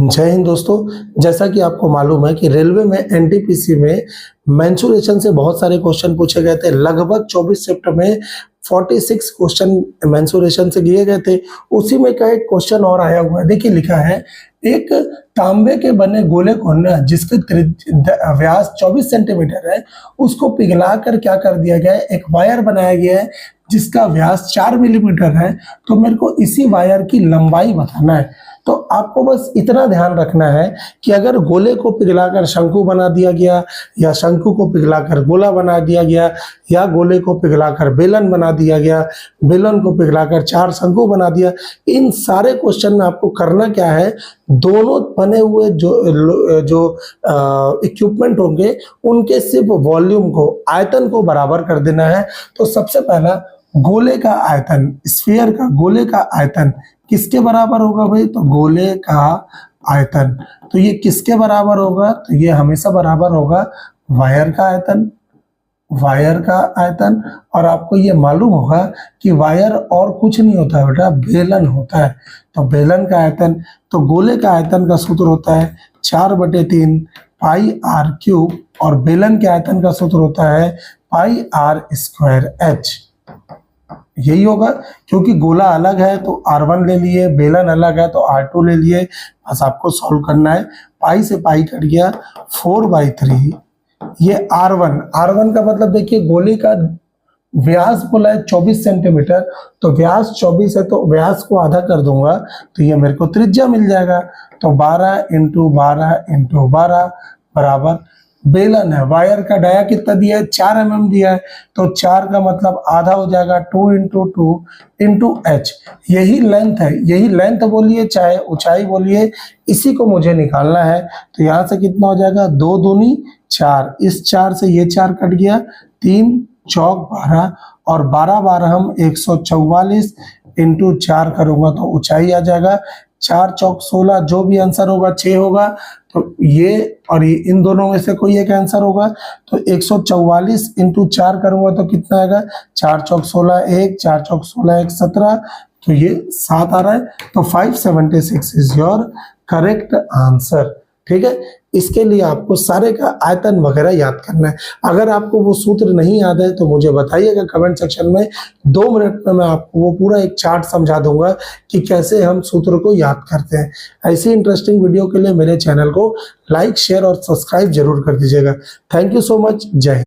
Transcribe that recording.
जय हिंद दोस्तों। जैसा कि आपको मालूम है कि रेलवे में एनटीपीसी में मेंसुरेशन से बहुत सारे क्वेश्चन पूछे गए थे। लगभग 24 शिफ्ट में 46 क्वेश्चन मेंसुरेशन से दिए गए थे। उसी में का एक क्वेश्चन और आया हुआ है। देखिए लिखा है, एक तांबे के बने गोले को ना जिसके व्यास 24 सेंटीमीटर है, उसको पिघलाकर क्या कर दिया गया है, एक वायर बनाया गया है जिसका व्यास 4 मिलीमीटर है। तो मेरे को इसी वायर की लंबाई बताना है। तो आपको बस इतना ध्यान रखना है कि अगर गोले को पिघलाकर शंकु बना दिया गया, या शंकु को पिघलाकर गोला बना दिया गया, या गोले को पिघलाकर बेलन बना दिया गया, बेलन को पिघलाकर 4 शंकु बना दिया, इन सारे क्वेश्चन में आपको करना क्या है, दोनों बने हुए जो इक्विपमेंट होंगे उनके सिर्फ वॉल्यूम को, आयतन को बराबर कर देना है। तो सबसे पहला गोले का आयतन, स्फीयर का गोले का आयतन किसके बराबर होगा भाई? तो गोले का आयतन, तो ये किसके बराबर होगा? तो ये हमेशा बराबर होगा वायर का आयतन, वायर का आयतन। और आपको ये मालूम होगा कि वायर और कुछ नहीं होता है बेटा, बेलन होता है। तो बेलन का आयतन, तो गोले का आयतन का सूत्र होता है 4/3 पाई आर क्यूब, और बेलन के आयतन का सूत्र होता है पाई आर स्क्वायर एच। यही होगा, क्योंकि गोला अलग है तो R1 ले लिए, बेलन अलग है तो R2 ले लिए। बस आपको सॉल्व करना है। पाई से पाई कट गया, 4/3। ये R1 का मतलब देखिए, गोले का व्यास बोला है 24 सेंटीमीटर, तो व्यास 24 है तो व्यास को आधा कर दूंगा तो ये मेरे को त्रिज्या मिल जाएगा। तो 12 × 12 × 12 बराबर बेलन है। वायर का डाया कितना दिया है? 4 mm दिया है, तो 4 का मतलब आधा हो जाएगा, 2 × 2 × h। यही लेंथ है, यही लेंथ बोलिए चाहे ऊंचाई बोलिए, इसी को मुझे निकालना है। तो यहाँ से कितना हो जाएगा? 2 दूनी 4, इस 4 से ये 4 कट गया, 3 चौक 12, और 12 बार हम 144 × 4 करूंगा तो ऊंचाई आ जाएगा 4 चौक 16, जो भी आंसर होगा 6 होगा। तो ये और ये इन दोनों में से कोई एक आंसर होगा। तो 144 × 4 करूंगा तो कितना आएगा? 4 चौक 16 1, 4 चौक 16 1 17, तो ये 7 आ रहा है। तो 576 इज योर करेक्ट आंसर। ठीक है, इसके लिए आपको सारे का आयतन वगैरह याद करना है। अगर आपको वो सूत्र नहीं याद है तो मुझे बताइएगा कमेंट सेक्शन में। 2 मिनट में मैं आपको वो पूरा एक चार्ट समझा दूंगा कि कैसे हम सूत्र को याद करते हैं। ऐसी इंटरेस्टिंग वीडियो के लिए मेरे चैनल को लाइक, शेयर और सब्सक्राइब जरूर कर दीजिएगा। Thank you so much. जय हिंद।